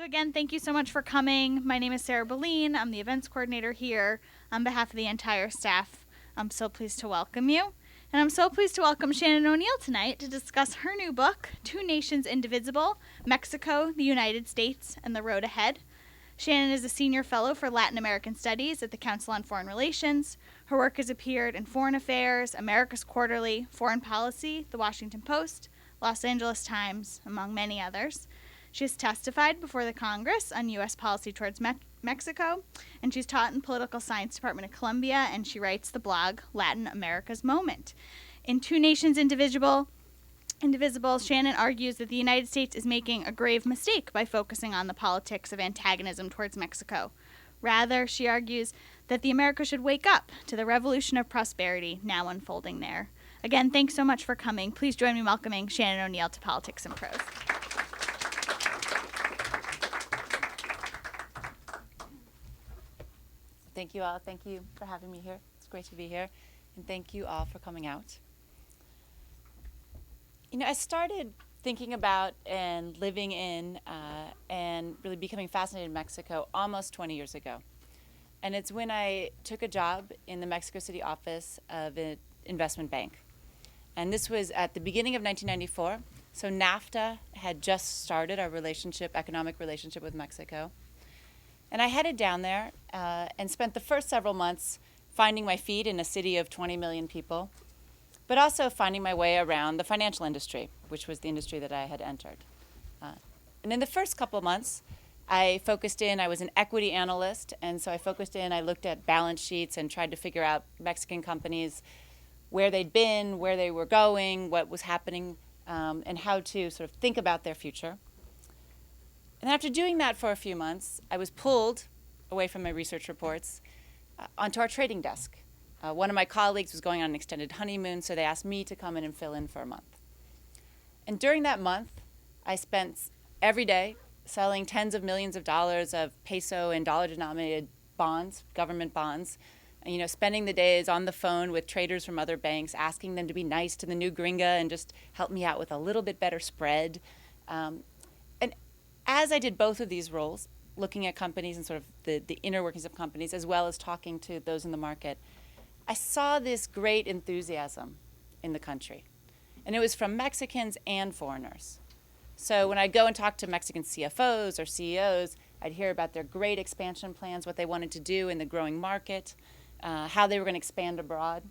So again, thank you so much for coming. My name is Sarah Boleen. I'm the events coordinator here on behalf of the entire staff. I'm so pleased to welcome you. And I'm so pleased to welcome Shannon O'Neill tonight to discuss her new book, Two Nations Indivisible, Mexico, the United States, and the Road Ahead. Shannon is a senior fellow for Latin American Studies at the Council on Foreign Relations. Her work has appeared in Foreign Affairs, America's Quarterly, Foreign Policy, The Washington Post, Los Angeles Times, among many others. She has testified before the Congress on U.S. policy towards Mexico, and she's taught in Political Science Department at Columbia, and she writes the blog Latin America's Moment. In Two Nations Indivisible, Shannon argues that the United States is making a grave mistake by focusing on the politics of antagonism towards Mexico. Rather, she argues that the America should wake up to the revolution of prosperity now unfolding there. Again, thanks so much for coming. Please join me in welcoming Shannon O'Neill to Politics and Prose. Thank you all. Thank you for having me here. It's great to be here. And thank you all for coming out. You know, I started thinking about and living in and really becoming fascinated in Mexico almost 20 years ago. And it's when I took a job in the Mexico City office of an investment bank. And this was at the beginning of 1994. So NAFTA had just started our economic relationship with Mexico. And I headed down there and spent the first several months finding my feet in a city of 20 million people, but also finding my way around the financial industry, which was the industry that I had entered. And in the first couple of months, I was an equity analyst, and so I looked at balance sheets and tried to figure out Mexican companies, where they'd been, where they were going, what was happening, and how to sort of think about their future. And after doing that for a few months, I was pulled away from my research reports onto our trading desk. One of my colleagues was going on an extended honeymoon, so they asked me to come in and fill in for a month. And during that month, I spent every day selling tens of millions of dollars of peso and dollar-denominated bonds, government bonds, and, spending the days on the phone with traders from other banks, asking them to be nice to the new gringa and just help me out with a little bit better spread. As I did both of these roles, looking at companies and sort of the inner workings of companies, as well as talking to those in the market, I saw this great enthusiasm in the country. And it was from Mexicans and foreigners. So when I'd go and talk to Mexican CFOs or CEOs, I'd hear about their great expansion plans, what they wanted to do in the growing market, how they were going to expand abroad.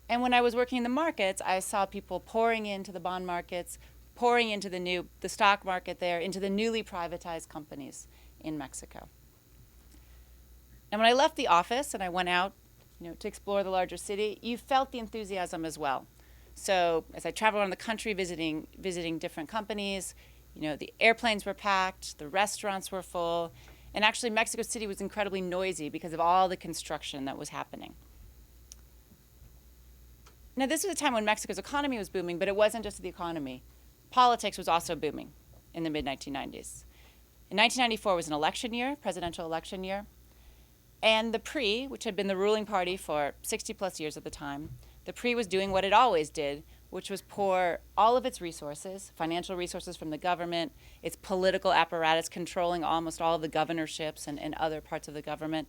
And when I was working in the markets, I saw people pouring into the bond markets, pouring into the stock market there, into the newly privatized companies in Mexico. And when I left the office and I went out, to explore the larger city, you felt the enthusiasm as well. So as I traveled around the country visiting different companies, the airplanes were packed, the restaurants were full, and actually Mexico City was incredibly noisy because of all the construction that was happening. Now, this was a time when Mexico's economy was booming, but it wasn't just the economy. Politics was also booming in the mid-1990s. In 1994 was an election year, presidential election year, and the PRI, which had been the ruling party for 60-plus years at the time, the PRI was doing what it always did, which was pour all of its resources, financial resources from the government, its political apparatus controlling almost all of the governorships and other parts of the government,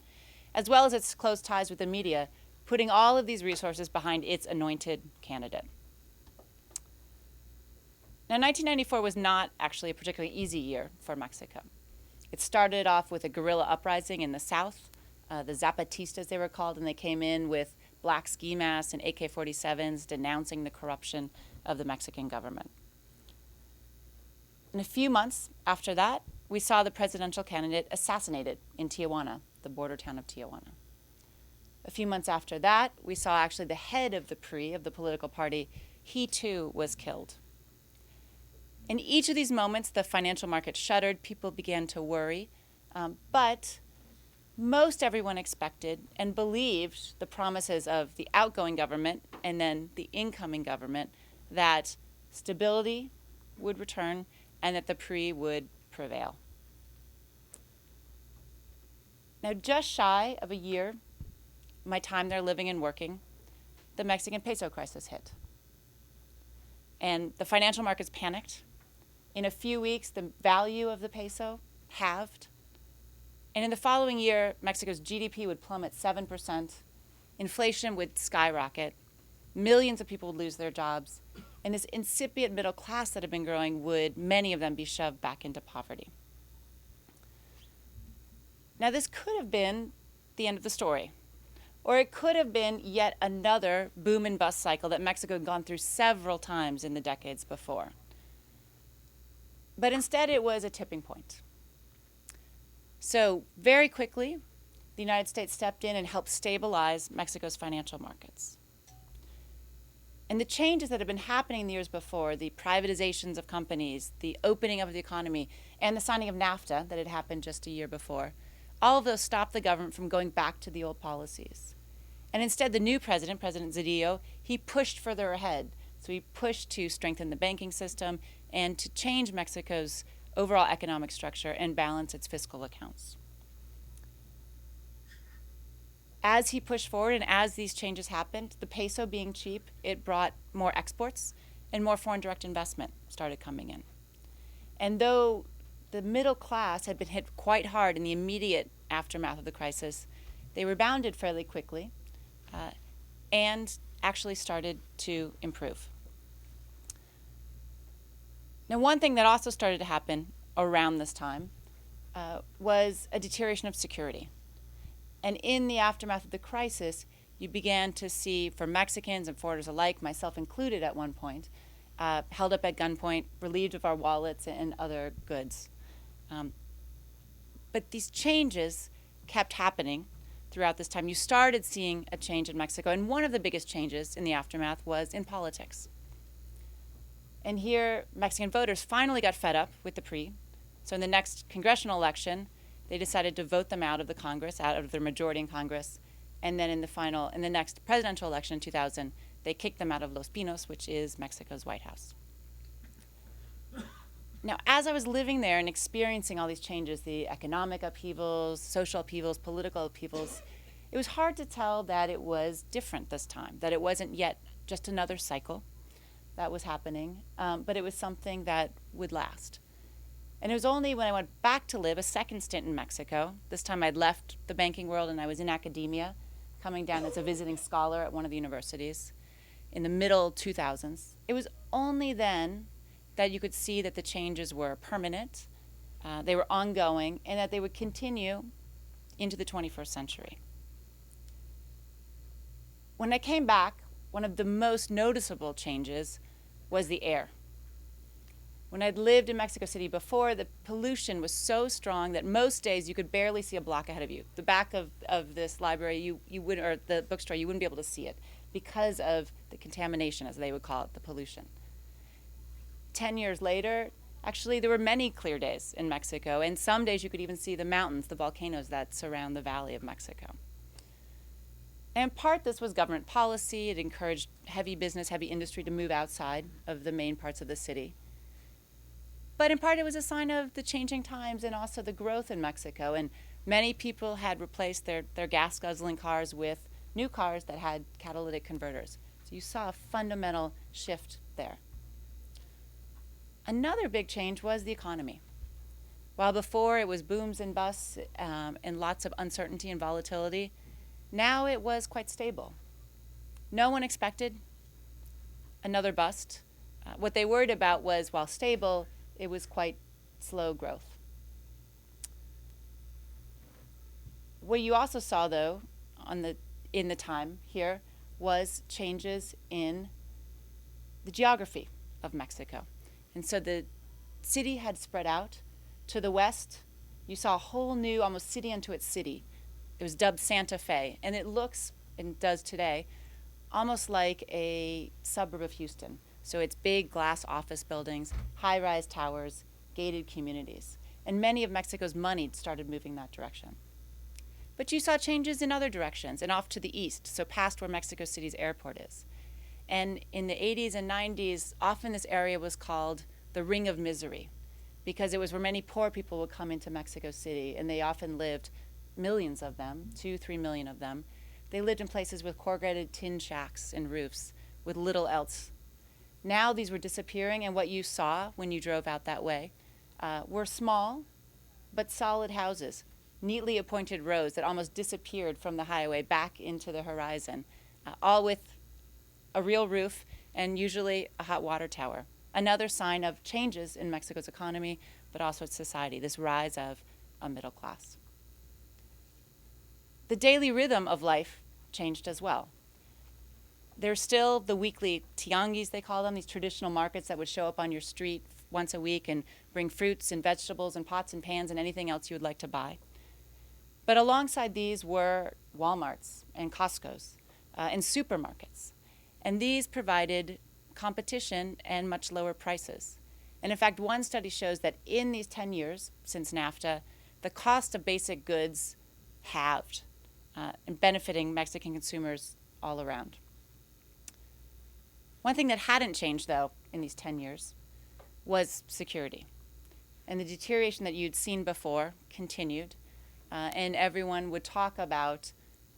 as well as its close ties with the media, putting all of these resources behind its anointed candidate. Now, 1994 was not actually a particularly easy year for Mexico. It started off with a guerrilla uprising in the south, the Zapatistas they were called, and they came in with black ski masks and AK-47s denouncing the corruption of the Mexican government. And a few months after that, we saw the presidential candidate assassinated in Tijuana, the border town of Tijuana. A few months after that, we saw actually the head of the PRI, of the political party, he too was killed. In each of these moments, the financial market shuddered, people began to worry, but most everyone expected and believed the promises of the outgoing government and then the incoming government that stability would return and that the PRI would prevail. Now, just shy of a year, my time there living and working, the Mexican peso crisis hit. And the financial markets panicked. In a few weeks, the value of the peso halved. And in the following year, Mexico's GDP would plummet 7%, inflation would skyrocket, millions of people would lose their jobs, and this incipient middle class that had been growing would, many of them, be shoved back into poverty. Now, this could have been the end of the story, or it could have been yet another boom and bust cycle that Mexico had gone through several times in the decades before. But instead, it was a tipping point. So very quickly, the United States stepped in and helped stabilize Mexico's financial markets. And the changes that had been happening in the years before, the privatizations of companies, the opening of the economy, and the signing of NAFTA that had happened just a year before, all of those stopped the government from going back to the old policies. And instead, the new president, President Zedillo, he pushed further ahead. So he pushed to strengthen the banking system and to change Mexico's overall economic structure and balance its fiscal accounts. As he pushed forward and as these changes happened, the peso being cheap, it brought more exports and more foreign direct investment started coming in. And though the middle class had been hit quite hard in the immediate aftermath of the crisis, they rebounded fairly quickly and actually started to improve. Now, one thing that also started to happen around this time was a deterioration of security. And in the aftermath of the crisis, you began to see, for Mexicans and foreigners alike, myself included at one point, held up at gunpoint, relieved of our wallets and other goods. But these changes kept happening throughout this time. You started seeing a change in Mexico, and one of the biggest changes in the aftermath was in politics. And here, Mexican voters finally got fed up with the PRI. So in the next congressional election, they decided to vote them out of the Congress, out of their majority in Congress. And then in the next presidential election in 2000, they kicked them out of Los Pinos, which is Mexico's White House. Now, as I was living there and experiencing all these changes, the economic upheavals, social upheavals, political upheavals, it was hard to tell that it was different this time, that it wasn't yet just another cycle that was happening, but it was something that would last. And it was only when I went back to live a second stint in Mexico, this time I'd left the banking world and I was in academia, coming down as a visiting scholar at one of the universities in the middle 2000s. It was only then that you could see that the changes were permanent, they were ongoing, and that they would continue into the 21st century. When I came back, one of the most noticeable changes was the air. When I'd lived in Mexico City before, the pollution was so strong that most days you could barely see a block ahead of you. The back of this library, you would, or the bookstore, you wouldn't be able to see it because of the contamination, as they would call it, the pollution. 10 years later, actually, there were many clear days in Mexico, and some days you could even see the mountains, the volcanoes that surround the Valley of Mexico. And in part, this was government policy. It encouraged heavy business, heavy industry to move outside of the main parts of the city. But in part, it was a sign of the changing times and also the growth in Mexico. And many people had replaced their gas-guzzling cars with new cars that had catalytic converters. So you saw a fundamental shift there. Another big change was the economy. While before it was booms and busts and lots of uncertainty and volatility, now it was quite stable. No one expected another bust. What they worried about was, while stable, it was quite slow growth. What you also saw, though, in the time here, was changes in the geography of Mexico. And so the city had spread out. To the west, you saw a whole new, almost city unto its city. It was dubbed Santa Fe, and it looks, and does today, almost like a suburb of Houston. So it's big glass office buildings, high-rise towers, gated communities. And many of Mexico's money started moving that direction. But you saw changes in other directions and off to the east, so past where Mexico City's airport is. And in the 80s and 90s, often this area was called the Ring of Misery, because it was where many poor people would come into Mexico City, and they often lived, millions of them, 2-3 million of them. They lived in places with corrugated tin shacks and roofs with little else. Now these were disappearing, and what you saw when you drove out that way were small but solid houses, neatly appointed rows that almost disappeared from the highway back into the horizon, all with a real roof and usually a hot water tower. Another sign of changes in Mexico's economy, but also its society, this rise of a middle class. The daily rhythm of life changed as well. There's still the weekly tianguis, they call them, these traditional markets that would show up on your street once a week and bring fruits and vegetables and pots and pans and anything else you would like to buy. But alongside these were Walmarts and Costco's and supermarkets. And these provided competition and much lower prices. And in fact, one study shows that in these 10 years since NAFTA, the cost of basic goods halved, and benefiting Mexican consumers all around. One thing that hadn't changed, though, in these 10 years was security. And the deterioration that you'd seen before continued, and everyone would talk about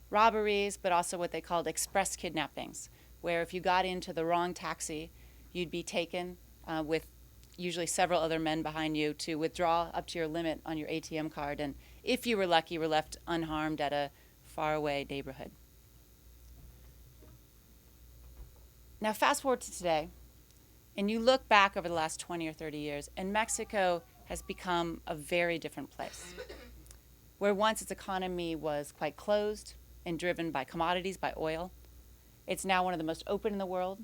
robberies, but also what they called express kidnappings, where if you got into the wrong taxi, you'd be taken with usually several other men behind you to withdraw up to your limit on your ATM card, and if you were lucky, you were left unharmed at a faraway neighborhood. Now fast forward to today, and you look back over the last 20 or 30 years, and Mexico has become a very different place. Where once its economy was quite closed and driven by commodities, by oil, it's now one of the most open in the world,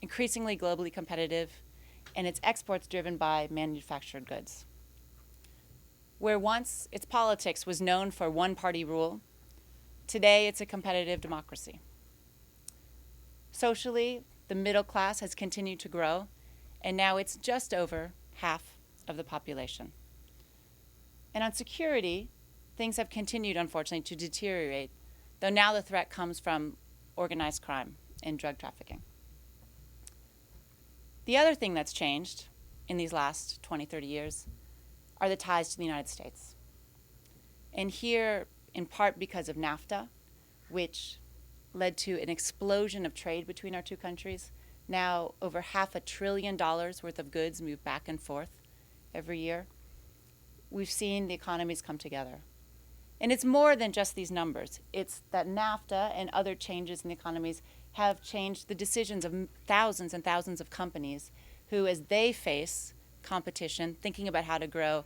increasingly globally competitive, and its exports driven by manufactured goods. Where once its politics was known for one-party rule, today it's a competitive democracy. Socially, the middle class has continued to grow, and now it's just over half of the population. And on security, things have continued, unfortunately, to deteriorate, though now the threat comes from organized crime and drug trafficking. The other thing that's changed in these last 20, 30 years are the ties to the United States. And here, in part because of NAFTA, which led to an explosion of trade between our two countries. Now over $500 billion worth of goods move back and forth every year. We've seen the economies come together. And it's more than just these numbers. It's that NAFTA and other changes in the economies have changed the decisions of thousands and thousands of companies who, as they face competition, thinking about how to grow,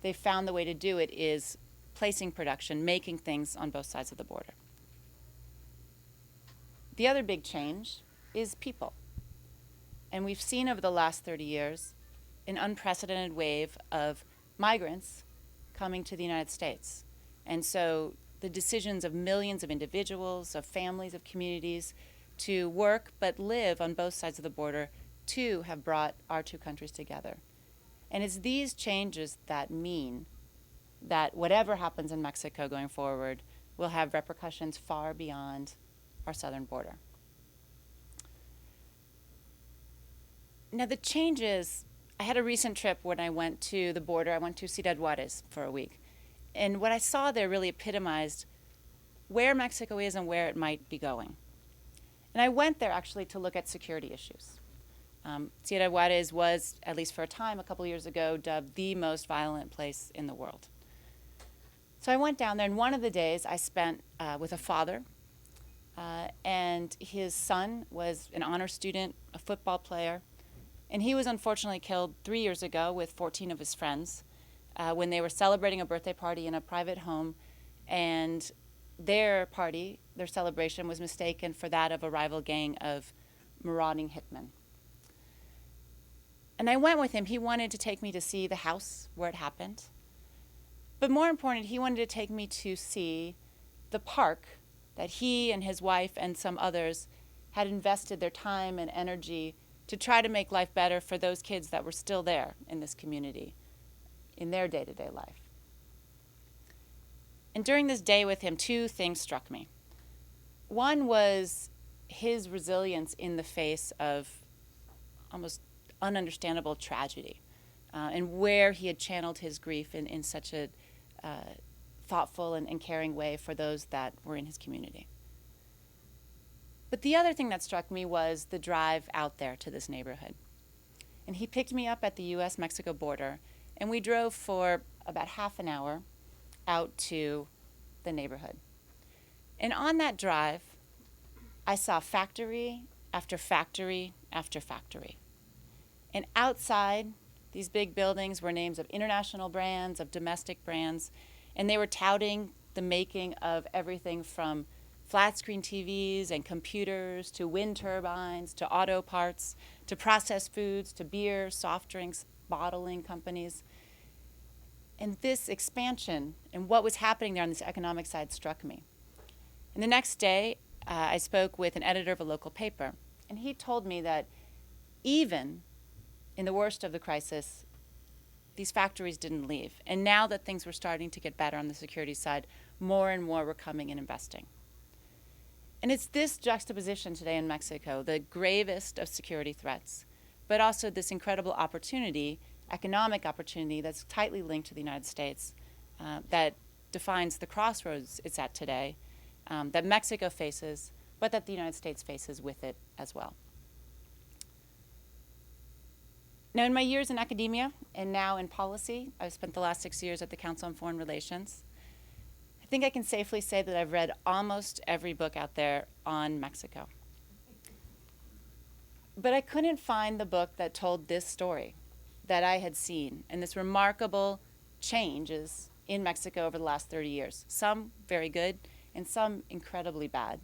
they found the way to do it is placing production, making things on both sides of the border. The other big change is people. And we've seen over the last 30 years an unprecedented wave of migrants coming to the United States. And so the decisions of millions of individuals, of families, of communities to work but live on both sides of the border too have brought our two countries together. And it's these changes that mean that whatever happens in Mexico going forward will have repercussions far beyond our southern border. Now the changes, I had a recent trip when I went to the border. I went to Ciudad Juarez for a week. And what I saw there really epitomized where Mexico is and where it might be going. And I went there actually to look at security issues. Ciudad Juarez was, at least for a time, a couple years ago, dubbed the most violent place in the world. So I went down there, and one of the days I spent with a father, and his son was an honor student, a football player, and he was unfortunately killed 3 years ago with 14 of his friends when they were celebrating a birthday party in a private home, and their party, their celebration, was mistaken for that of a rival gang of marauding hitmen. And I went with him. He wanted to take me to see the house where it happened. But more important, he wanted to take me to see the park that he and his wife and some others had invested their time and energy to try to make life better for those kids that were still there in this community, in their day-to-day life. And during this day with him, two things struck me. One was his resilience in the face of almost ununderstandable tragedy, and where he had channeled his grief in such a thoughtful and caring way for those that were in his community. But the other thing that struck me was the drive out there to this neighborhood. And he picked me up at the U.S.-Mexico border, and we drove for about half an hour out to the neighborhood. And on that drive, I saw factory after factory after factory. And outside these big buildings were names of international brands, of domestic brands, and they were touting the making of everything from flat screen TVs and computers to wind turbines to auto parts to processed foods to beer, soft drinks, bottling companies. And this expansion and what was happening there on this economic side struck me. And the next day, I spoke with an editor of a local paper, and he told me that even in the worst of the crisis, these factories didn't leave. And now that things were starting to get better on the security side, more and more were coming and investing. And it's this juxtaposition today in Mexico, the gravest of security threats, but also this incredible opportunity, economic opportunity that's tightly linked to the United States, that defines the crossroads it's at today, that Mexico faces, but that the United States faces with it as well. Now, in my years in academia and now in policy, I've spent the last 6 years at the Council on Foreign Relations. I think I can safely say that I've read almost every book out there on Mexico. But I couldn't find the book that told this story that I had seen and this remarkable changes in Mexico over the last 30 years. Some very good and some incredibly bad.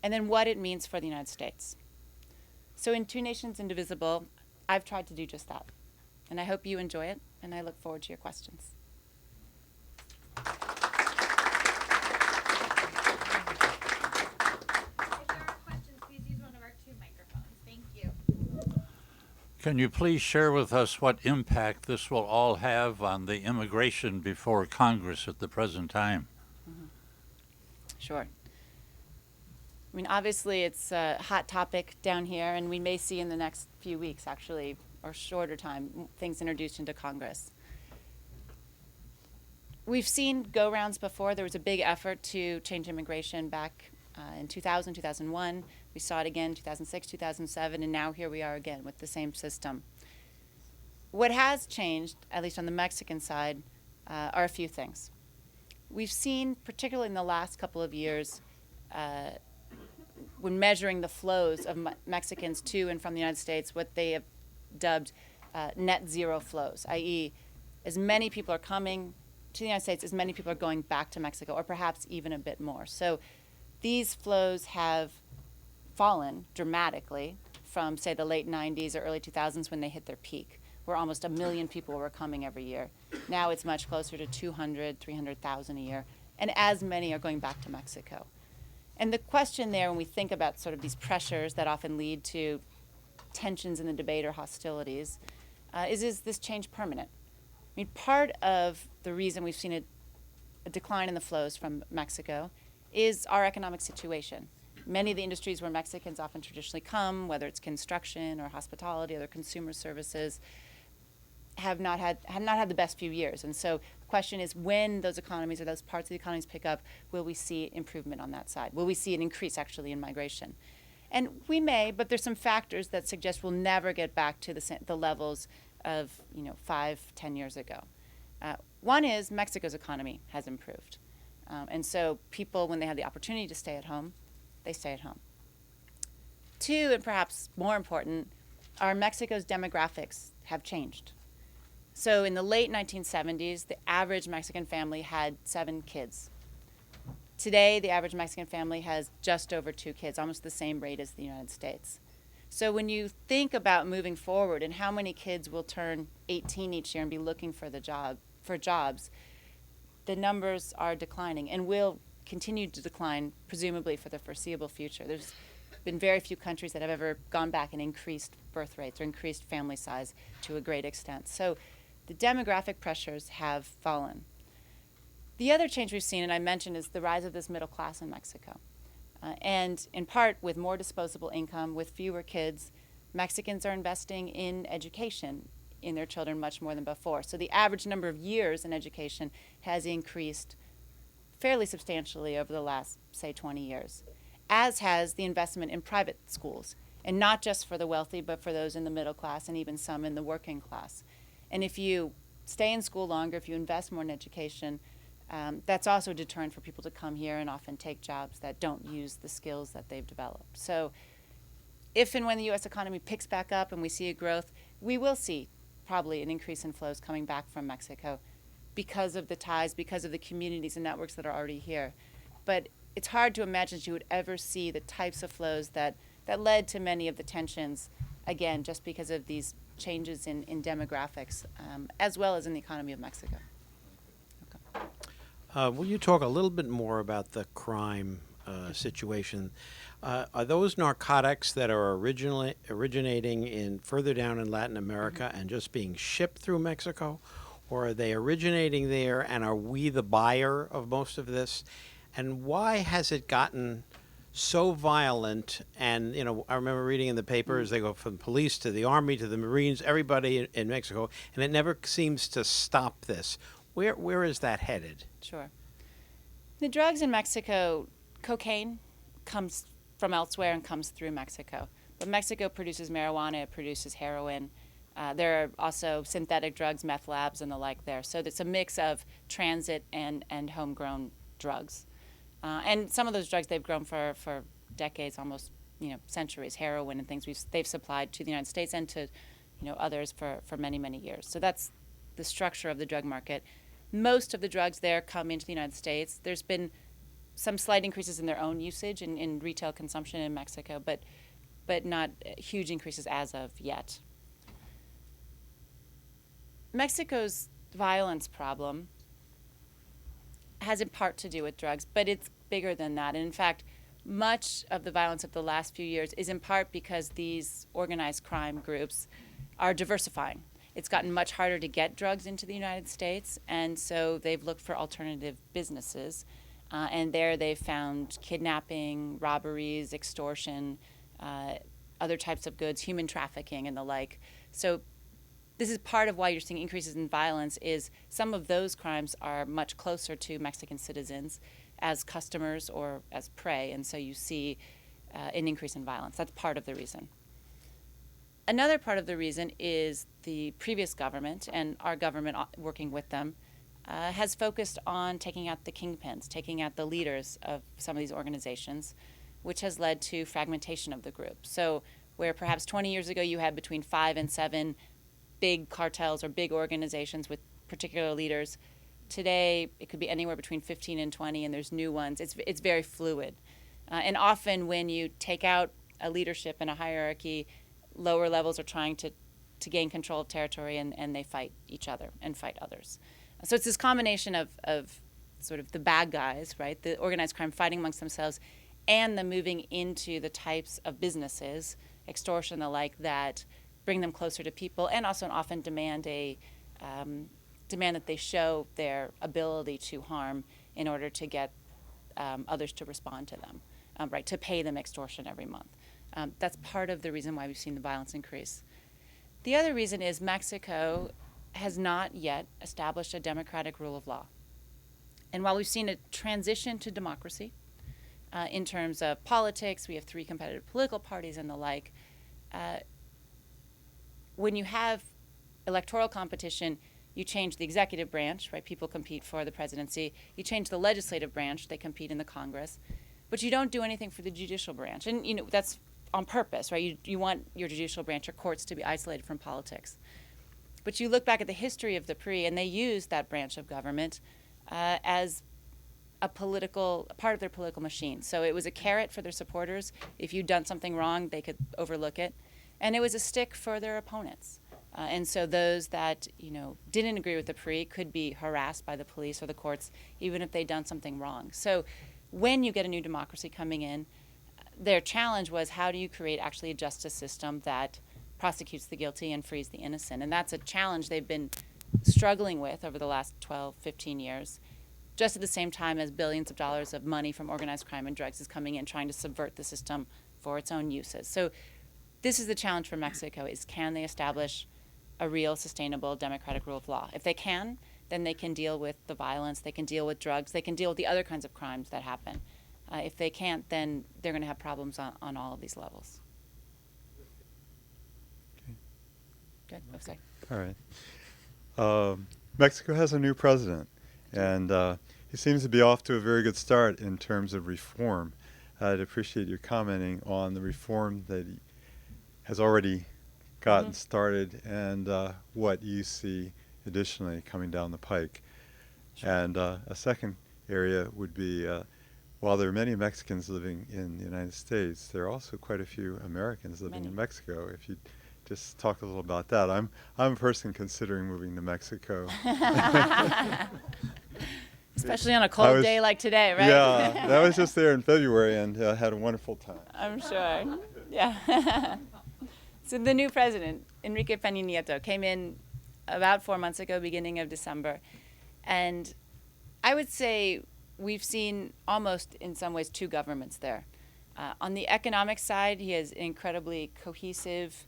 And then what it means for the United States. So in Two Nations Indivisible, I've tried to do just that. And I hope you enjoy it, and I look forward to your questions. If there are questions, please use one of our 2 microphones. Thank you. Can you please share with us what impact this will all have on the immigration before Congress at the present time? Sure. I mean, obviously, it's a hot topic down here, and we may see in the next few weeks, actually, or shorter time, things introduced into Congress. We've seen go-rounds before. There was a big effort to change immigration back in 2000, 2001. We saw it again in 2006, 2007, and now here we are again with the same system. What has changed, at least on the Mexican side, are a few things. We've seen, particularly in the last couple of years, when measuring the flows of Mexicans to and from the United States, what they have dubbed net zero flows, i.e. as many people are coming to the United States, as many people are going back to Mexico, or perhaps even a bit more. So these flows have fallen dramatically from, say, the late 90s or early 2000s when they hit their peak, where almost 1 million people were coming every year. Now it's much closer to 200, 300,000 a year, and as many are going back to Mexico. And the question there, when we think about sort of these pressures that often lead to tensions in the debate or hostilities, is this change permanent? I mean, part of the reason we've seen a decline in the flows from Mexico is our economic situation. Many of the industries where Mexicans often traditionally come, whether it's construction or hospitality, other consumer services, have not had the best few years. And so the question is, when those economies or those parts of the economies pick up, will we see improvement on that side? Will we see an increase actually in migration? And we may, but there's some factors that suggest we'll never get back to the levels of 5, 10 years ago. One is Mexico's economy has improved. And so people, when they have the opportunity to stay at home, they stay at home. 2, and perhaps more important, are Mexico's demographics have changed. So in the late 1970s, the average Mexican family had 7 kids. Today, the average Mexican family has just over 2 kids, almost the same rate as the United States. So when you think about moving forward and how many kids will turn 18 each year and be looking for jobs, the numbers are declining and will continue to decline, presumably for the foreseeable future. There's been very few countries that have ever gone back and increased birth rates or increased family size to a great extent. So the demographic pressures have fallen. The other change we've seen, and I mentioned, is the rise of this middle class in Mexico. And in part, with more disposable income, with fewer kids, Mexicans are investing in education in their children much more than before. So the average number of years in education has increased fairly substantially over the last, say, 20 years. as has the investment in private schools, and not just for the wealthy, but for those in the middle class and even some in the working class. And if you stay in school longer, if you invest more in education, that's also a deterrent for people to come here and often take jobs that don't use the skills that they've developed. So if and when the U.S. economy picks back up and we see a growth, we will see probably an increase in flows coming back from Mexico because of the ties, because of the communities and networks that are already here. But it's hard to imagine that you would ever see the types of flows that led to many of the tensions, again, just because of these changes in demographics, as well as in the economy of Mexico. Will you talk a little bit more about the crime situation? Are those narcotics that are originating in further down in Latin America and just being shipped through Mexico? Or are they originating there, and are we the buyer of most of this? And why has it gotten so violent? And, you know, I remember reading in the papers, they go from the police to the army to the Marines, everybody in Mexico, and it never seems to stop this. Where is that headed? Sure. The drugs in Mexico, cocaine comes from elsewhere and comes through Mexico. But Mexico produces marijuana, it produces heroin. There are also synthetic drugs, meth labs, and the like there. So it's a mix of transit and homegrown drugs. And some of those drugs they've grown for decades, almost centuries, heroin and things they've supplied to the United States and to others for many, many years. So that's the structure of the drug market. Most of the drugs there come into the United States. There's been some slight increases in their own usage in retail consumption in Mexico, but not huge increases as of yet. Mexico's violence problem has in part to do with drugs, but it's bigger than that. And in fact, much of the violence of the last few years is in part because these organized crime groups are diversifying. It's gotten much harder to get drugs into the United States, and so they've looked for alternative businesses. And there they've found kidnapping, robberies, extortion, other types of goods, human trafficking, and the like. So this is part of why you're seeing increases in violence is some of those crimes are much closer to Mexican citizens as customers or as prey, and so you see an increase in violence. That's part of the reason. Another part of the reason is the previous government, and our government working with them, has focused on taking out the kingpins, taking out the leaders of some of these organizations, which has led to fragmentation of the group. So where perhaps 20 years ago you had between 5 and 7 big cartels or big organizations with particular leaders, today it could be anywhere between 15 and 20, and there's new ones. It's very fluid. And often when you take out a leadership and a hierarchy, lower levels are trying to gain control of territory, and they fight each other and fight others. So it's this combination of sort of the bad guys, right, the organized crime fighting amongst themselves, and the moving into the types of businesses, extortion and the like, that bring them closer to people, and also often demand that they show their ability to harm in order to get others to respond to them, right, to pay them extortion every month. That's part of the reason why we've seen the violence increase. The other reason is Mexico has not yet established a democratic rule of law. And while we've seen a transition to democracy in terms of politics, we have 3 competitive political parties and the like, when you have electoral competition, you change the executive branch, right? People compete for the presidency. You change the legislative branch, they compete in the Congress. But you don't do anything for the judicial branch. And that's on purpose, right? You want your judicial branch, your courts, to be isolated from politics. But you look back at the history of the PRI, and they used that branch of government as a part of their political machine. So it was a carrot for their supporters. If you'd done something wrong, they could overlook it. And it was a stick for their opponents. And so those that didn't agree with the PRI could be harassed by the police or the courts, even if they'd done something wrong. So when you get a new democracy coming in, their challenge was, how do you create actually a justice system that prosecutes the guilty and frees the innocent? And that's a challenge they've been struggling with over the last 12, 15 years, just at the same time as billions of dollars of money from organized crime and drugs is coming in, trying to subvert the system for its own uses. So this is the challenge for Mexico, is can they establish a real, sustainable, democratic rule of law? If they can, then they can deal with the violence, they can deal with drugs, they can deal with the other kinds of crimes that happen. If they can't, then they're going to have problems on all of these levels. Okay. Good. Oh, sorry. All right. Mexico has a new president, and he seems to be off to a very good start in terms of reform. I'd appreciate your commenting on the reform that he has already gotten started and what you see additionally coming down the pike. Sure. And a second area would be, while there are many Mexicans living in the United States, there are also quite a few Americans living in Mexico. If you just talk a little about that. I'm a person considering moving to Mexico. Especially on a cold day like today, right? Yeah, I was just there in February and had a wonderful time. I'm sure. Yeah. So the new president, Enrique Peña Nieto, came in about 4 months ago, beginning of December. And I would say we've seen almost, in some ways, two governments there. On the economic side, he has an incredibly cohesive,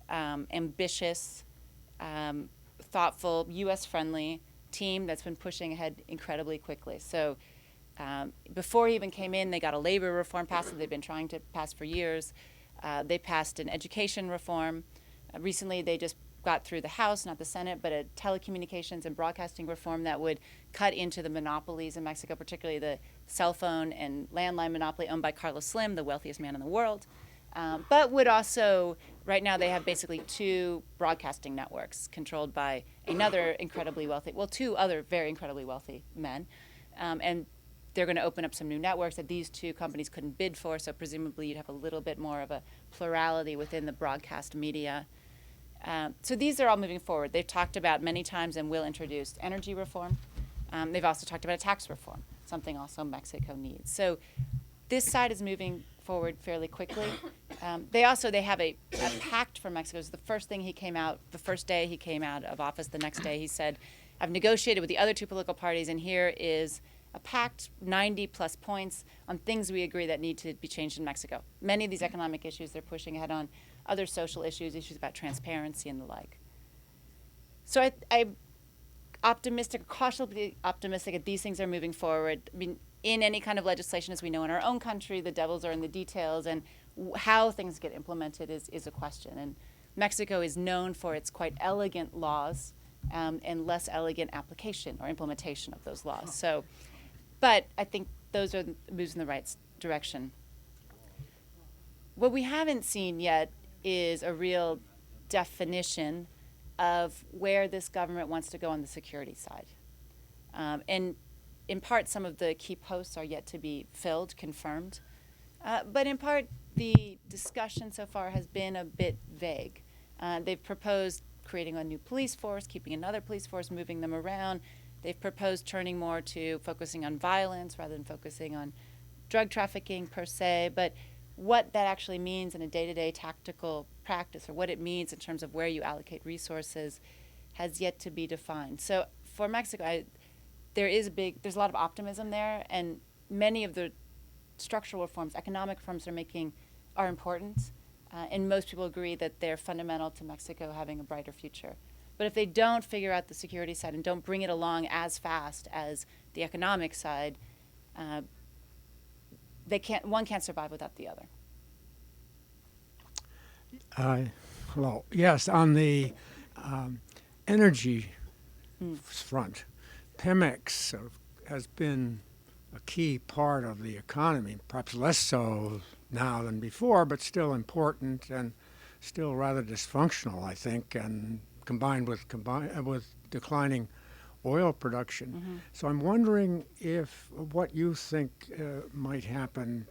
ambitious, thoughtful, U.S.-friendly team that's been pushing ahead incredibly quickly. So before he even came in, they got a labor reform passed that they've been trying to pass for years. They passed an education reform. Recently, they just got through the House, not the Senate, but a telecommunications and broadcasting reform that would cut into the monopolies in Mexico, particularly the cell phone and landline monopoly owned by Carlos Slim, the wealthiest man in the world. But would also, right now they have basically two broadcasting networks controlled by another incredibly wealthy, well, two other very incredibly wealthy men. And they're going to open up some new networks that these two companies couldn't bid for, so presumably you'd have a little bit more of a plurality within the broadcast media. So these are all moving forward. They've talked about many times and will introduce energy reform. They've also talked about a tax reform, something also Mexico needs. So this side is moving forward fairly quickly. They have a pact for Mexico. It was the first thing he came out, the first day he came out of office. The next day he said, I've negotiated with the other two political parties, and here is a pact, 90 plus points on things we agree that need to be changed in Mexico. Many of these economic issues they're pushing ahead on, other social issues, issues about transparency and the like. So I'm optimistic, cautiously optimistic that these things are moving forward. I mean, in any kind of legislation, as we know in our own country, the devils are in the details, and how things get implemented is a question. And Mexico is known for its quite elegant laws and less elegant application or implementation of those laws. So, but I think those are moves in the right direction. What we haven't seen yet is a real definition of where this government wants to go on the security side. And in part, some of the key posts are yet to be filled, confirmed. But in part, the discussion so far has been a bit vague. They've proposed creating a new police force, keeping another police force, moving them around. They've proposed turning more to focusing on violence rather than focusing on drug trafficking per se. But what that actually means in a day-to-day tactical practice, or what it means in terms of where you allocate resources, has yet to be defined. So for Mexico, there's a lot of optimism there, and many of the structural reforms, economic reforms they're making are important, and most people agree that they're fundamental to Mexico having a brighter future. But if they don't figure out the security side and don't bring it along as fast as the economic side, one can't survive without the other. Well, yes, on the energy front, Pemex has been a key part of the economy, perhaps less so now than before, but still important and still rather dysfunctional, I think, and combined with declining oil production. Mm-hmm. So I'm wondering what you think might happen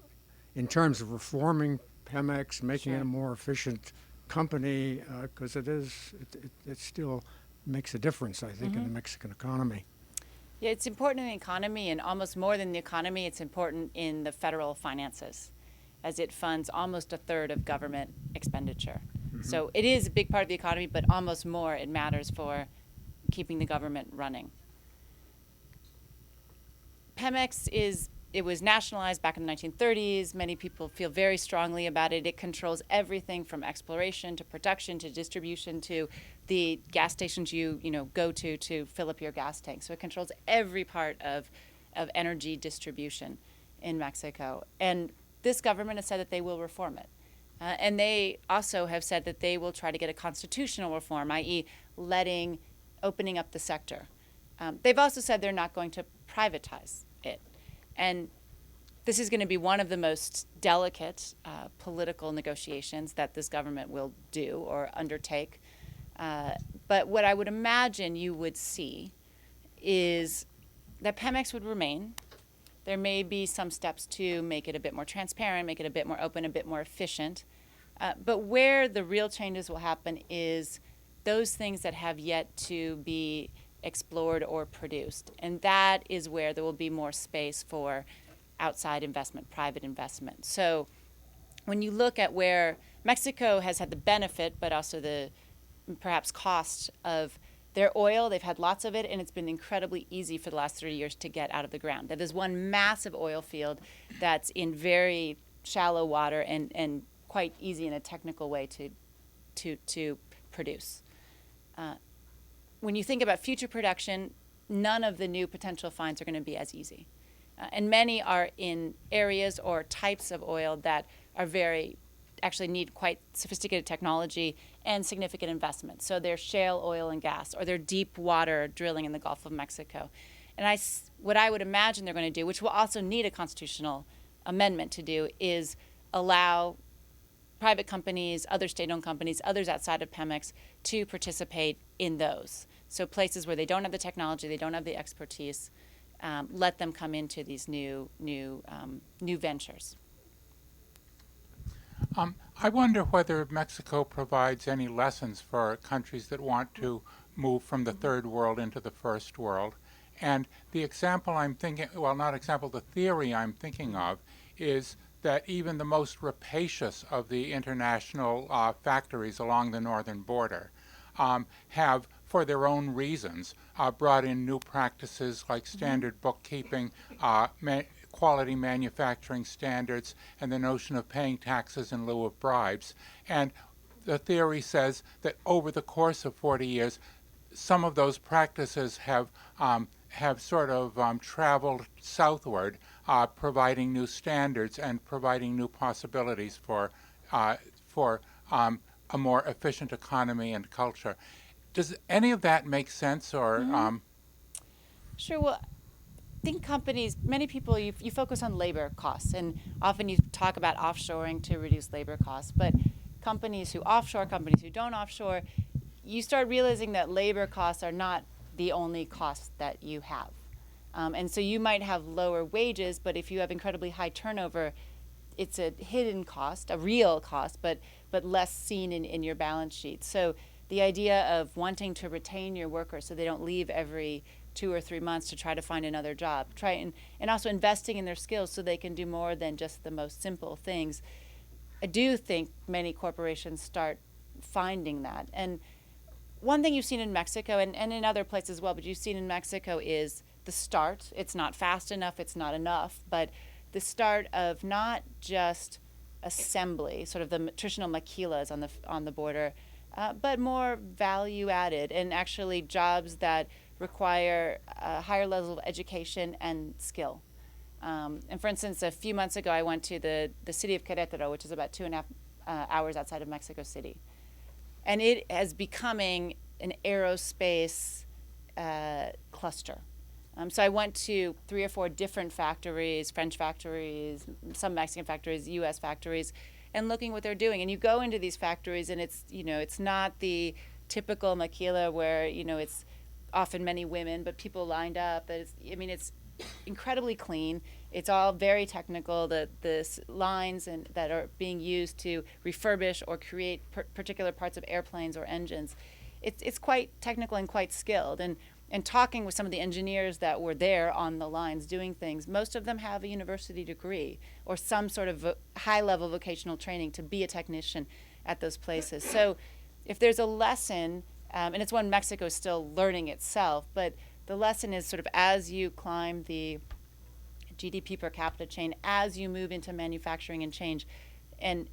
in terms of reforming Pemex, making it a more efficient company, because it still makes a difference, I think, in the Mexican economy. Yeah, it's important in the economy, and almost more than the economy, it's important in the federal finances, as it funds almost a third of government expenditure. Mm-hmm. So it is a big part of the economy, but almost more it matters for keeping the government running. Pemex it was nationalized back in the 1930s. Many people feel very strongly about it. It controls everything from exploration to production to distribution to the gas stations you go to fill up your gas tank. So it controls every part of energy distribution. in Mexico. And this government has said that they will reform it. And they also have said that they will try to get a constitutional reform, i.e. opening up the sector. They've also said they're not going to privatize it. And this is going to be one of the most delicate political negotiations that this government will do or undertake. But what I would imagine you would see is that Pemex would remain. There may be some steps to make it a bit more transparent, make it a bit more open, a bit more efficient. But where the real changes will happen is those things that have yet to be explored or produced. And that is where there will be more space for outside investment, private investment. So when you look at where Mexico has had the benefit, but also the perhaps cost of their oil, they've had lots of it, and it's been incredibly easy for the last 3 years to get out of the ground. There's one massive oil field that's in very shallow water and quite easy in a technical way to produce. When you think about future production, none of the new potential finds are going to be as easy. And many are in areas or types of oil that are actually need quite sophisticated technology and significant investment. So they're shale oil and gas, or they're deep water drilling in the Gulf of Mexico. And what I would imagine they're going to do, which will also need a constitutional amendment to do, is allow private companies, other state-owned companies, others outside of Pemex to participate in those. So places where they don't have the technology, they don't have the expertise, let them come into these new ventures. I wonder whether Mexico provides any lessons for countries that want to move from the third world into the first world. And the example I'm thinking, well, not example, the theory I'm thinking of is that even the most rapacious of the international factories along the northern border have, for their own reasons, brought in new practices like standard bookkeeping, quality manufacturing standards, and the notion of paying taxes in lieu of bribes. And the theory says that over the course of 40 years, some of those practices have sort of traveled southward, providing new standards and providing new possibilities for a more efficient economy and culture. Does any of that make sense, or? Sure. Well, I think companies, many people, you focus on labor costs, and often you talk about offshoring to reduce labor costs. But companies who offshore, companies who don't offshore, you start realizing that labor costs are not the only cost that you have. And so you might have lower wages, but if you have incredibly high turnover, it's a hidden cost, a real cost, but less seen in your balance sheet. So the idea of wanting to retain your workers so they don't leave every 2 or 3 months to try to find another job, and also investing in their skills so they can do more than just the most simple things. I do think many corporations start finding that. And one thing you've seen in Mexico and in other places as well, but you've seen in Mexico is the start. It's not fast enough, it's not enough, but the start of not just assembly, sort of the traditional maquilas on the border, but more value added and actually jobs that require a higher level of education and skill. And for instance, a few months ago, I went to the city of Querétaro, which is about 2.5 hours outside of Mexico City. And it is becoming an aerospace cluster. So I went to 3 or 4 different factories, French factories, some Mexican factories, U.S. factories, and looking what they're doing. And you go into these factories, and it's not the typical maquila where it's often many women, but people lined up. It's incredibly clean. It's all very technical. The lines that are being used to refurbish or create particular parts of airplanes or engines, it's quite technical and quite skilled. And talking with some of the engineers that were there on the lines doing things, most of them have a university degree or some sort of high-level vocational training to be a technician at those places. So if there's a lesson, and it's one Mexico is still learning itself, but the lesson is sort of as you climb the GDP per capita chain, as you move into manufacturing and change and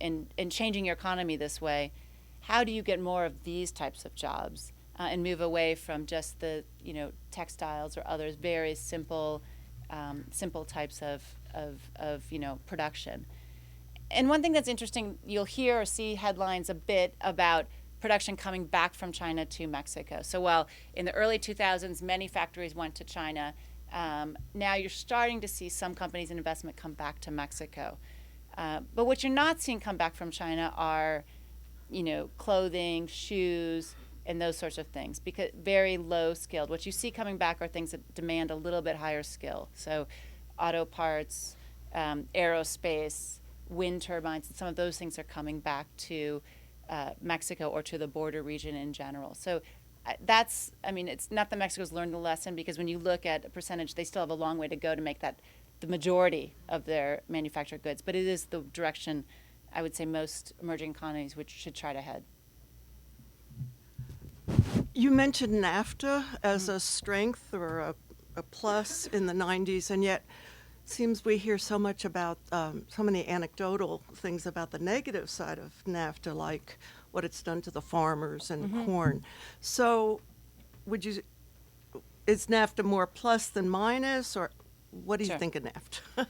changing your economy this way, how do you get more of these types of jobs and move away from just the textiles or others very simple types of of production. And one thing that's interesting, you'll hear or see headlines a bit about production coming back from China to Mexico. So while in the early 2000s many factories went to China, now you're starting to see some companies and investment come back to Mexico. But what you're not seeing come back from China are, clothing, shoes, and those sorts of things, because very low skilled. What you see coming back are things that demand a little bit higher skill. So auto parts, aerospace, wind turbines, and some of those things are coming back to Mexico or to the border region in general. So it's not that Mexico's learned the lesson, because when you look at a percentage, they still have a long way to go to make that the majority of their manufactured goods. But it is the direction I would say most emerging economies which should try to head. You mentioned NAFTA as a strength or a plus in the 90s, and yet it seems we hear so much about so many anecdotal things about the negative side of NAFTA, like what it's done to the farmers and corn. So is NAFTA more plus than minus, or what do you think of NAFTA?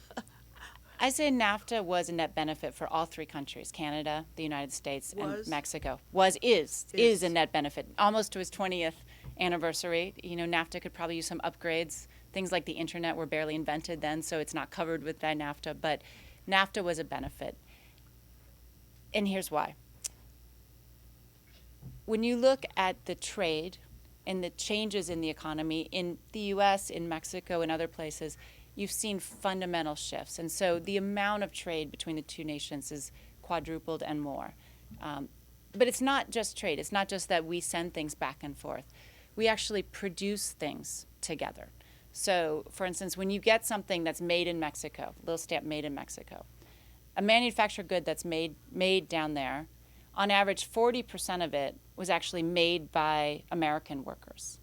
I say NAFTA was a net benefit for all three countries, Canada, the United States, and Mexico. Is a net benefit. Almost to its 20th anniversary, NAFTA could probably use some upgrades. Things like the internet were barely invented then, so it's not covered with by NAFTA, but NAFTA was a benefit. And here's why. When you look at the trade and the changes in the economy in the U.S., in Mexico, and other places, you've seen fundamental shifts. And so the amount of trade between the two nations is quadrupled and more. But it's not just trade. It's not just that we send things back and forth. We actually produce things together. So, for instance, when you get something that's made in Mexico, little stamp made in Mexico, a manufactured good that's made down there, on average 40% of it was actually made by American workers.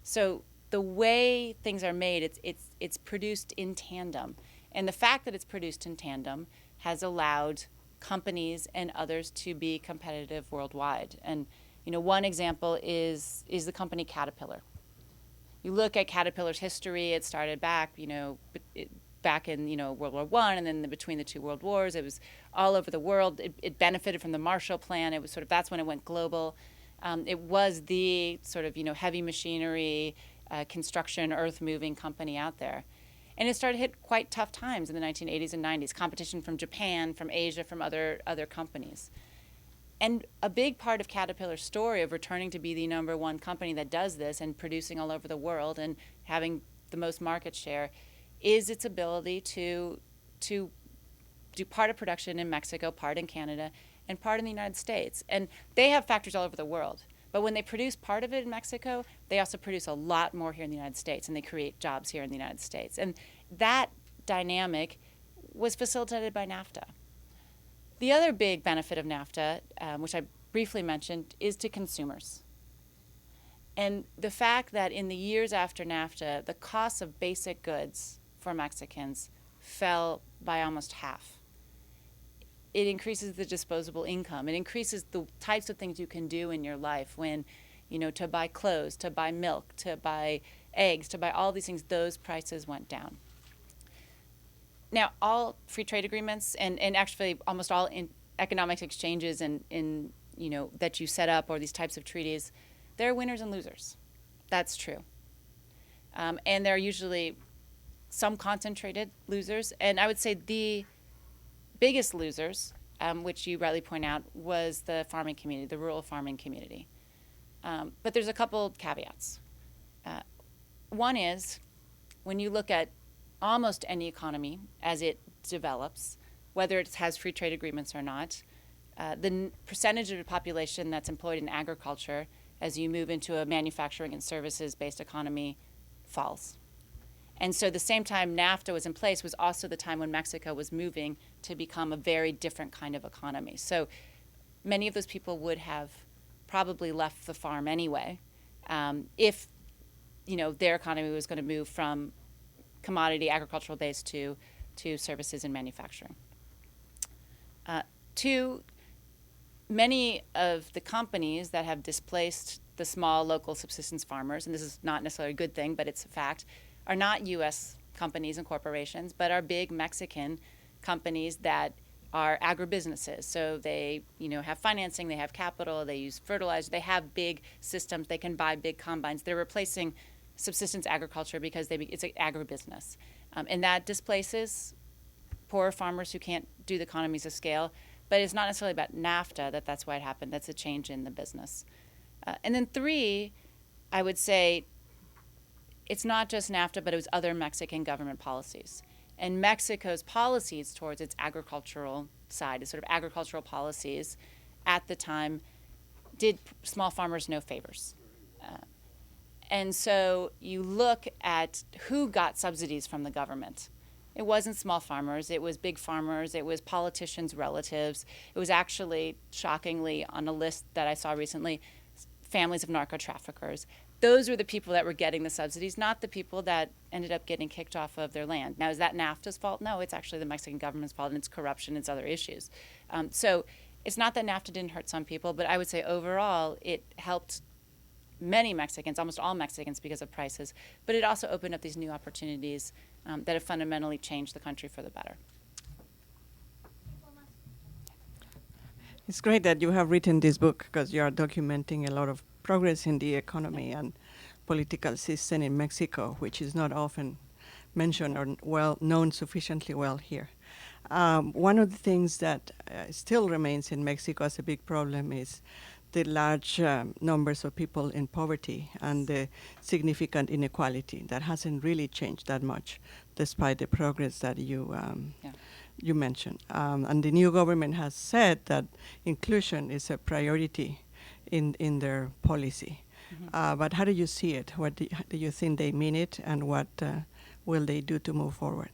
So the way things are made, it's produced in tandem. And the fact that it's produced in tandem has allowed companies and others to be competitive worldwide. And one example is the company Caterpillar. You look at Caterpillar's history, it started back, back in World War I, and then between the two world wars, it was all over the world. It benefited from the Marshall Plan. It was that's when it went global. It was the sort of heavy machinery, construction, earth-moving company out there. And it started to hit quite tough times in the 1980s and 90s, competition from Japan, from Asia, from other companies. And a big part of Caterpillar's story of returning to be the number one company that does this and producing all over the world and having the most market share is its ability to do part of production in Mexico, part in Canada, and part in the United States. And they have factories all over the world. But when they produce part of it in Mexico, they also produce a lot more here in the United States, and they create jobs here in the United States. And that dynamic was facilitated by NAFTA. The other big benefit of NAFTA, which I briefly mentioned, is to consumers. And the fact that in the years after NAFTA, the cost of basic goods for Mexicans fell by almost half. It increases the disposable income. It increases the types of things you can do in your life when, to buy clothes, to buy milk, to buy eggs, to buy all these things, those prices went down. Now, all free trade agreements and actually almost all economic exchanges and that you set up or these types of treaties, there are winners and losers. That's true. And there are usually some concentrated losers. And I would say the biggest losers, which you rightly point out, was the farming community, the rural farming community. But there's a couple caveats. One is when you look at almost any economy as it develops, whether it has free trade agreements or not, the percentage of the population that's employed in agriculture as you move into a manufacturing and services-based economy falls. And so the same time NAFTA was in place was also the time when Mexico was moving to become a very different kind of economy. So many of those people would have probably left the farm anyway if their economy was going to move from commodity agricultural base to services and manufacturing. Two, many of the companies that have displaced the small local subsistence farmers, and this is not necessarily a good thing, but it's a fact, are not U.S. companies and corporations, but are big Mexican companies that are agribusinesses. So they, have financing, they have capital, they use fertilizer, they have big systems, they can buy big combines. They're replacing subsistence agriculture because it's an agribusiness. And that displaces poorer farmers who can't do the economies of scale. But it's not necessarily about NAFTA that's why it happened. That's a change in the business. And then 3, I would say it's not just NAFTA, but it was other Mexican government policies. And Mexico's policies towards its agricultural side, its sort of agricultural policies at the time, did small farmers no favors. And so you look at who got subsidies from the government. It wasn't small farmers, it was big farmers, it was politicians' relatives. It was actually, shockingly, on a list that I saw recently, families of narco traffickers. Those were the people that were getting the subsidies, not the people that ended up getting kicked off of their land. Now, is that NAFTA's fault? No, it's actually the Mexican government's fault, and it's corruption, it's other issues. So it's not that NAFTA didn't hurt some people, but I would say overall it helped many Mexicans, almost all Mexicans, because of prices. But it also opened up these new opportunities that have fundamentally changed the country for the better. It's great that you have written this book because you are documenting a lot of progress in the economy and political system in Mexico, which is not often mentioned or well known sufficiently well here. One of the things that still remains in Mexico as a big problem is the large numbers of people in poverty and the significant inequality that hasn't really changed that much, despite the progress that you mentioned. And the new government has said that inclusion is a priority in their policy. Mm-hmm. But how do you see it? What do you think they mean it, and what will they do to move forward?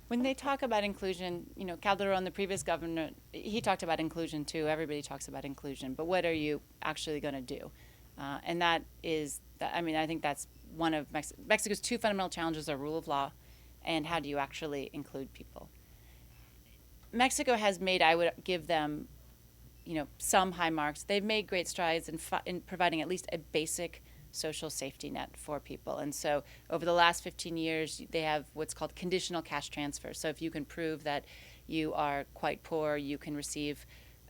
When they talk about inclusion, Calderon, the previous governor, he talked about inclusion too. Everybody talks about inclusion, but what are you actually going to do? And that is, I think that's one of Mexico's 2 fundamental challenges are rule of law and how do you actually include people. Mexico has made, I would give them, some high marks. They've made great strides in providing at least a basic social safety net for people. And so over the last 15 years, they have what's called conditional cash transfers. So if you can prove that you are quite poor, you can receive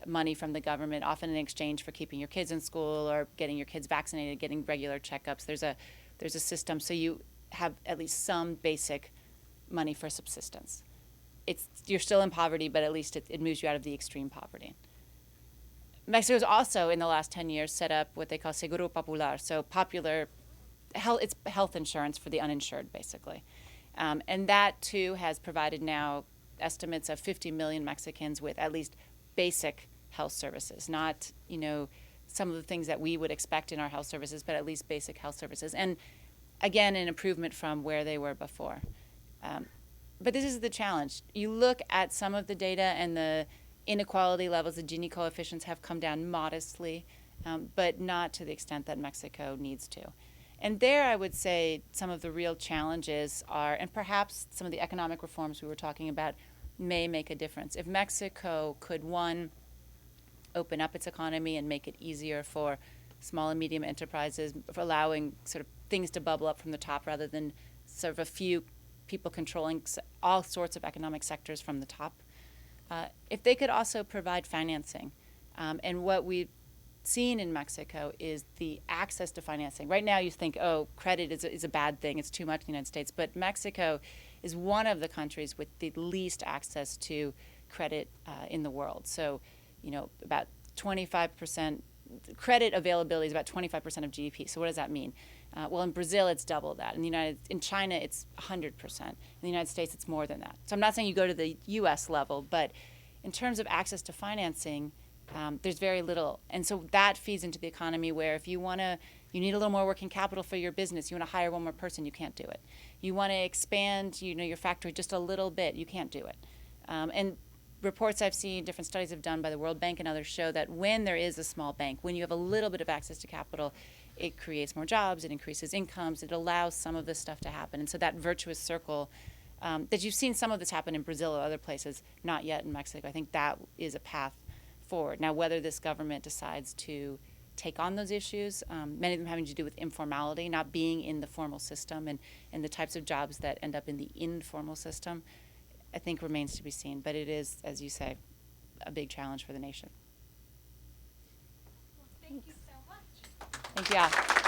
money from the government, often in exchange for keeping your kids in school or getting your kids vaccinated, getting regular checkups. There's a system so you have at least some basic money for subsistence. You're still in poverty, but at least it moves you out of the extreme poverty. Mexico's also, in the last 10 years, set up what they call Seguro Popular, so popular health, it's health insurance for the uninsured, basically. And that, too, has provided now estimates of 50 million Mexicans with at least basic health services, not, some of the things that we would expect in our health services, but at least basic health services. And, again, an improvement from where they were before. But this is the challenge. You look at some of the data and the inequality levels, the Gini coefficients have come down modestly, but not to the extent that Mexico needs to. And there I would say some of the real challenges are, and perhaps some of the economic reforms we were talking about may make a difference. If Mexico could, one, open up its economy and make it easier for small and medium enterprises, for allowing sort of things to bubble up from the top rather than sort of a few people controlling all sorts of economic sectors from the top. If they could also provide financing, and what we've seen in Mexico is the access to financing. Right now you think, credit is a bad thing, it's too much in the United States, but Mexico is one of the countries with the least access to credit in the world. So, about 25%, credit availability is about 25% of GDP. So what does that mean? Well, in Brazil, it's double that. In China, it's 100%. In the United States, it's more than that. So I'm not saying you go to the U.S. level, but in terms of access to financing, there's very little. And so that feeds into the economy where if you need a little more working capital for your business, you want to hire one more person, you can't do it. You want to expand, your factory just a little bit, you can't do it. And reports I've seen, different studies have done by the World Bank and others show that when there is a small bank, when you have a little bit of access to capital, it creates more jobs, it increases incomes, it allows some of this stuff to happen. And so that virtuous circle, that you've seen some of this happen in Brazil or other places, not yet in Mexico, I think that is a path forward. Now, whether this government decides to take on those issues, many of them having to do with informality, not being in the formal system, and the types of jobs that end up in the informal system, I think remains to be seen. But it is, as you say, a big challenge for the nation. Thank you so much. Thank you all.